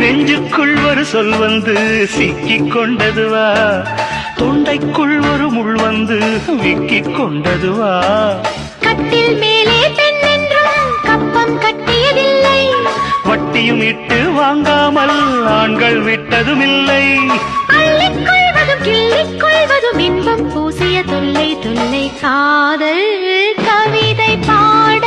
நெஞ்சுக்குள் ஒரு சொல் வந்து சிக்கிக் கொண்டதுவா, தொண்டைக்குள் ஒரு முள் வந்து விக்கிக் கொண்டதுவா. கட்டில் மேலே பெண் என்றும் கப்பம் கட்டியதில்லை, வட்டியும் இட்டு வாங்காமல் ஆண்கள் விட்டதும் இல்லை. அள்ளிக் கொள்வதும் கிள்ளிக் கொள்வதும் இன்பம் பூசிய தொல்லை தொல்லை காதல் கவிதை பாட